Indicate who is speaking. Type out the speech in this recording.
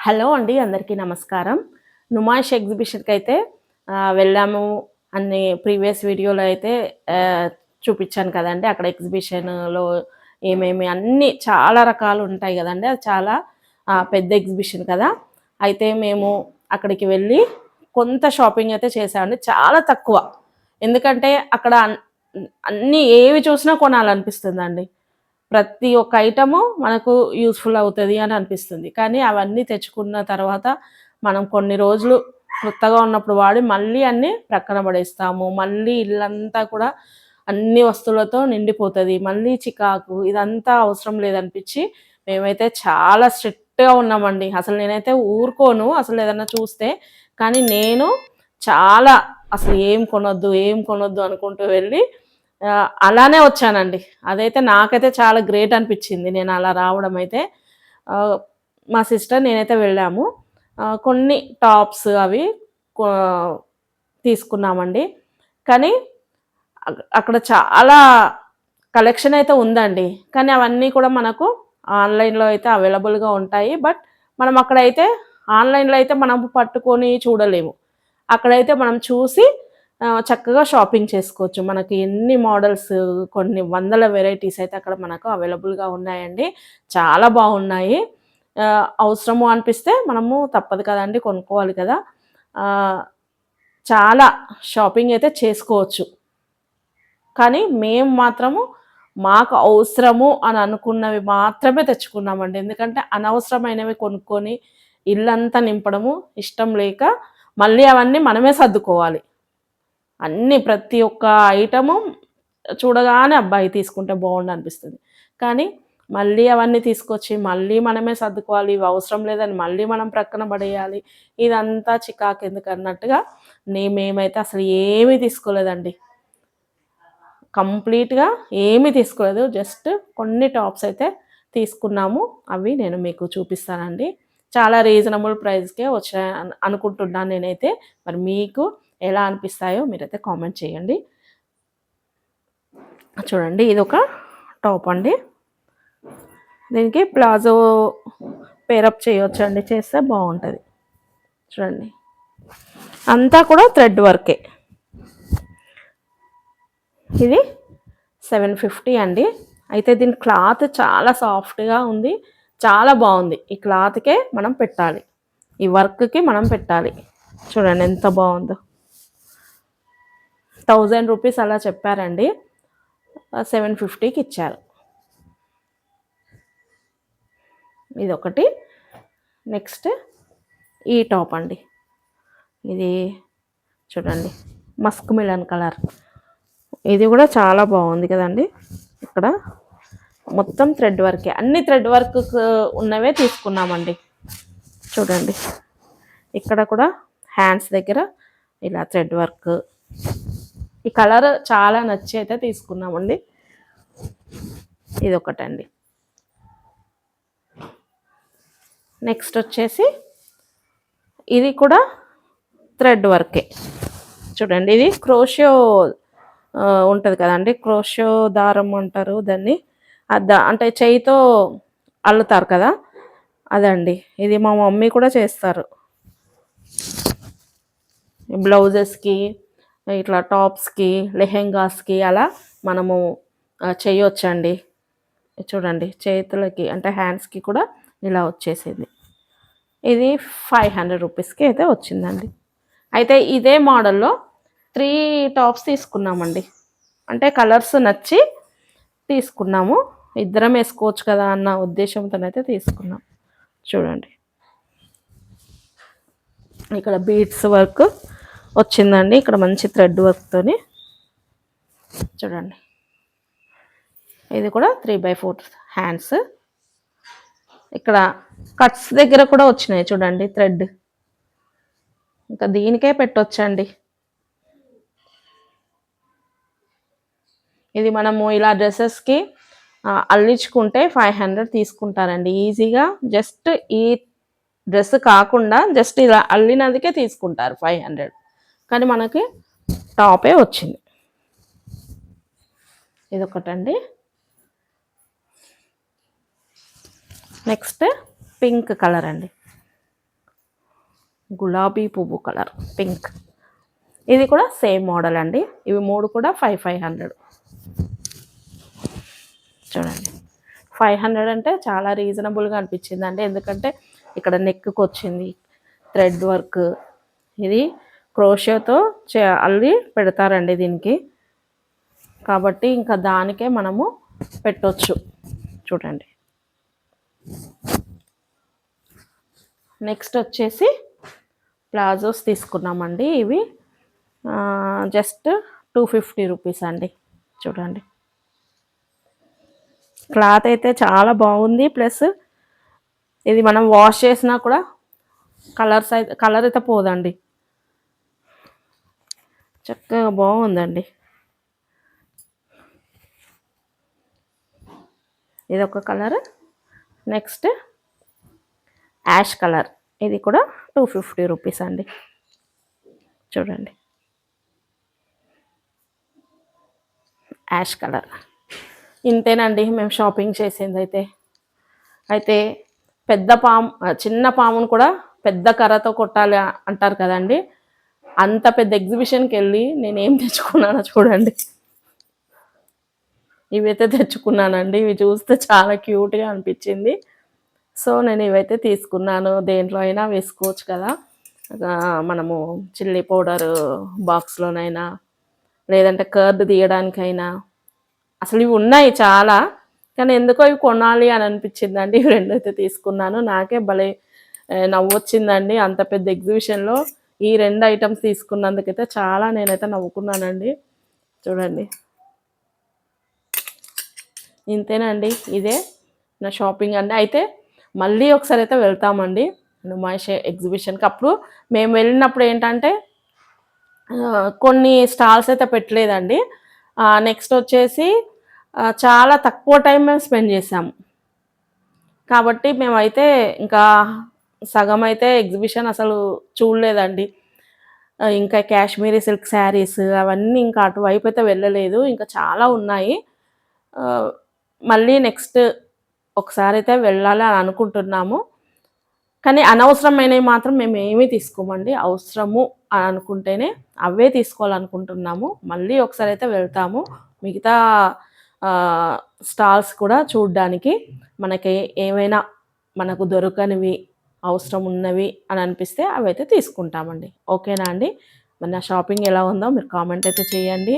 Speaker 1: Hello అండి. అందరికీ నమస్కారం. నుమాయిష్ ఎగ్జిబిషన్‌కి అయితే వెళ్ళాము అని ప్రీవియస్ వీడియోలో అయితే ఆహ్, చూపించాను కదండీ. అక్కడ ఎగ్జిబిషన్‌లో ఏమేమి అన్నీ చాలా రకాలు ఉంటాయి గదండీ. అది చాలా పెద్ద ఎగ్జిబిషన్ కదా! అయితే మేము అక్కడికి వెళ్ళి కొంత షాపింగ్ అయితే చేశామండి. చాలా తక్కువ. ఎందుకంటే అక్కడ అన్నీ ఏవి చూసినా కొనాలనిపిస్తుందండి. ప్రతి ఒక్క ఐటము మనకు యూజ్‌ఫుల్ అవుతది అని అనిపిస్తుంది. కానీ అవన్నీ తెచ్చుకున్న తర్వాత మనం కొన్ని రోజులు కొత్తగా ఉన్నప్పుడు వాడి మళ్ళీ అన్నీ ప్రక్కన పడేస్తాము. మళ్ళీ ఇల్లంతా కూడా అన్ని వస్తువులతో నిండిపోతది. మళ్ళీ చికాకు ఇదంతా అవసరం లేదనిపిచ్చి మేమైతే చాలా స్ట్రిక్ట్‌గా ఉన్నామండి. అసలు నేనైతే ఊరుకోను అసలేదన్నా చూస్తే. కానీ నేను చాలా అసలు ఏం కొనొద్దు, ఏం కొనొద్దు అనుకుంటూ వెళ్ళి అలానే వచ్చానండి. అదైతే నాకైతే చాలా గ్రేట్ అనిపిచ్చింది. నేను అలా రావడం అయితే. ఆహ్, మా సిస్టర్ నేనైతే వెళ్ళాము. కొన్ని టాప్స్ అవి కొ తీసుకున్నామండి. కానీ అక్కడ చాలా కలెక్షన్ అయితే ఉందండి. కానీ అవన్నీ కూడా మనకు ఆన్‌లైన్‌లో అయితే అవైలబుల్‌గా ఉంటాయి. బట్ మనం అక్కడైతే ఆన్‌లైన్‌లో అయితే మనం పట్టుకొని చూడలేము. అక్కడైతే మనం చూసి చక్కగా షాపింగ్ చేసుకోవచ్చు. మనకి ఎన్ని మోడల్స్ కొన్ని వందల వెరైటీస్ అయితే అక్కడ మనకు అవైలబుల్‌గా ఉన్నాయండి. చాలా బాగున్నాయి. అవసరము అనిపిస్తే మనము తప్పదు కదండీ! కొనుక్కోవాలి కదా! ఆహ్, చాలా షాపింగ్ అయితే చేసుకోవచ్చు. కానీ మేము మాత్రము మాకు అవసరము అని అనుకున్నవి మాత్రమే తెచ్చుకున్నామండి. ఎందుకంటే అనవసరమైనవి కొనుక్కొని ఇల్లంతా నింపడము ఇష్టం లేక మళ్ళీ అవన్నీ మనమే సర్దుకోవాలి. అన్నీ ప్రతి ఒక్క ఐటము చూడగానే అబ్బా! ఇది తీసుకుంటే బావుండనిపిస్తది. కానీ మళ్ళీ అవన్నీ తీసుకొచ్చి మళ్ళీ మనమే సర్దుకోవాలి. ఇవి అవసరం లేదని మళ్ళీ మనం ప్రక్కన పడేయాలి. ఇదంతా చికాకెందుకన్నట్టుగా మేమైతే అసలు ఏమీ తీసుకోలేదండి. కంప్లీట్‌గా ఏమీ తీసుకోలేదు. జస్ట్ కొన్ని టాప్స్ అయితే తీసుకున్నాము. అవి నేను మీకు చూపిస్తానండి. చాలా రీజనబుల్ ప్రైస్‌కే వచ్చాయని అనుకుంటున్నాను నేనైతే. మరి మీకు ఎలా అనిపిస్తాయో మీరైతే కామెంట్ చేయండి. చూడండి ఇదొక టాప్ అండి. దీనికి ప్లాజో పేరప్ చేయొచ్చండి. చేస్తే బావుంటది. చూడండి. అంతా కూడా థ్రెడ్ వర్కే. ఇది 750 అండి. అయితే దీని క్లాత్ చాలా సాఫ్ట్‌గా ఉంది. చాలా బావుంది. ఈ క్లాత్‌కే మనం పెట్టాలి. ఈ వర్క్‌కి మనం పెట్టాలి. చూడండి ఎంత బావుందో. 1000 రూపీస్ అలా చెప్పారండి. 750కి ఇచ్చారు. ఇదొకటి. నెక్స్ట్ ఈ టాప్ అండి. ఇది చూడండి మస్క్ మిలన్ కలర్. ఇది కూడా చాలా బాగుంది కదండి. ఇక్కడ మొత్తం థ్రెడ్ వర్కే. అన్ని థ్రెడ్ వర్క్ ఉన్నవే తీసుకున్నామండి. చూడండి ఇక్కడ కూడా హ్యాండ్స్ దగ్గర ఇలా థ్రెడ్ వర్క్. ఈ కలర్ చాలా నచ్చి అయితే తీసుకున్నామండి. ఇదొకటండి. నెక్స్ట్ వచ్చేసి ఇది కూడా థ్రెడ్ వర్కే. చూడండి ఇది క్రోషో ఉంటుంది కదండి. క్రోషో దారం అంటారు దాన్ని. అంటే చేయితో అల్లుతారు కదా అదండి. ఇది మా మమ్మీ కూడా చేస్తారు. బ్లౌజెస్‌కి ఇట్లా టాప్స్‌కి లెహెంగాస్‌కి అలా మనము చేయొచ్చండి. చూడండి చేతులకి అంటే హ్యాండ్స్‌కి కూడా ఇలా వచ్చేసింది. ఇది 500 రూపీస్‌కి అయితే వచ్చిందండి. అయితే ఇదే మోడల్‌లో 3 టాప్స్ తీసుకున్నామండి. అంటే కలర్స్ నచ్చి తీసుకున్నాము. ఇద్దరం వేసుకోవచ్చు కదా అన్న ఉద్దేశంతోనైతే తీసుకున్నాం. చూడండి ఇక్కడ బీడ్స్ వర్క్ వచ్చిందండి. ఇక్కడ మంచి థ్రెడ్ వర్క్‌తోని చూడండి. ఇది కూడా 3/4 హ్యాండ్స్. ఇక్కడ కట్స్ దగ్గర కూడా వచ్చినాయి చూడండి థ్రెడ్. ఇంకా దీనికే పెట్టొచ్చండి. ఇది మనము ఇలా డ్రెస్సెస్‌కి అల్లించుకుంటే 500 తీసుకుంటారండి ఈజీగా. జస్ట్ ఈ డ్రెస్ కాకుండా జస్ట్ ఇలా అల్లినందుకే తీసుకుంటారు 500. కానీ మనకి టాపే వచ్చింది. ఇదొకటండి. నెక్స్ట్ పింక్ కలర్ అండి. గులాబీ పువ్వు కలర్ పింక్. ఇది కూడా సేమ్ మోడల్ అండి. ఇవి 3 కూడా 500 చూడండి. 500 అంటే చాలా రీజనబుల్గా అనిపించింది అండి. ఎందుకంటే ఇక్కడ నెక్కి వచ్చింది థ్రెడ్ వర్క్. ఇది క్రోషోతో అల్లి పెడతారండి దీనికి, కాబట్టి ఇంకా దానికే మనము పెట్టొచ్చు. చూడండి. నెక్స్ట్ వచ్చేసి ప్లాజోస్ తీసుకున్నామండి. ఇవి జస్ట్ 250 రూపీస్ అండి. చూడండి, క్లాత్ అయితే చాలా బాగుంది. ప్లస్ ఇది మనం వాష్ చేసినా కూడా కలర్ అయితే పోదండి. చక్కగా బాగుందండి. ఇది ఒక కలర్. Next ash colour. ఇది కూడా 250 రూపీస్ అండి. చూడండి, యాష్ కలర్. ఇంతేనండి మేము షాపింగ్ చేసింది అయితే చిన్న పామును కూడా పెద్ద కర్రతో కొట్టాలి అంటారు కదండి. అంత పెద్ద ఎగ్జిబిషన్కి వెళ్ళి నేనేం తెచ్చుకున్నానో చూడండి. ఇవైతే తెచ్చుకున్నానండి. ఇవి చూస్తే చాలా క్యూట్గా అనిపించింది. సో నేను ఇవైతే తీసుకున్నాను. దేంట్లో అయినా వేసుకోవచ్చు కదా, మనము చిల్లీ పౌడర్ బాక్స్లోనైనా, లేదంటే కర్డ్ తీయడానికైనా. అసలు ఇవి ఉన్నాయి చాలా, కానీ ఎందుకో ఇవి కొనాలి అని అనిపించిందండి. ఇవి 2 అయితే తీసుకున్నాను. నాకే భలే నవ్వొచ్చిందండి. అంత పెద్ద ఎగ్జిబిషన్లో ఈ 2 ఐటమ్స్ తీసుకున్నందుకైతే చాలా నేనైతే నవ్వుకున్నానండి. చూడండి, ఇంతేనండి. ఇదే నా షాపింగ్ అండి. అయితే మళ్ళీ ఒకసారి అయితే వెళ్తామండి నుమాయిష్ ఎగ్జిబిషన్కి. అప్పుడు మేము వెళ్ళినప్పుడు ఏంటంటే కొన్ని స్టాల్స్ అయితే పెట్టలేదండి. నెక్స్ట్ వచ్చేసి చాలా తక్కువ టైం మేము స్పెండ్ చేసాము. కాబట్టి మేమైతే ఇంకా సగం అయితే ఎగ్జిబిషన్ అసలు చూడలేదండి. ఇంకా కాశ్మీరీ సిల్క్ శారీస్ అవన్నీ ఇంకా అటువైపు అయితే వెళ్ళలేదు. ఇంకా చాలా ఉన్నాయి. మళ్ళీ నెక్స్ట్ ఒకసారి అయితే వెళ్ళాలి అని అనుకుంటున్నాము. కానీ అనవసరమైనవి మాత్రం మేము ఏమీ తీసుకోమండి. అవసరము అని అనుకుంటేనే అవే తీసుకోవాలనుకుంటున్నాము. మళ్ళీ ఒకసారి అయితే వెళ్తాము. మిగతా స్టాల్స్ కూడా చూడడానికి మనకి ఏమైనా మనకు దొరకనివి, అవసరం ఉన్నవి అని అనిపిస్తే అవైతే తీసుకుంటామండి. ఓకేనా అండి? మరి నా షాపింగ్ ఎలా ఉందో మీరు కామెంట్ అయితే చేయండి.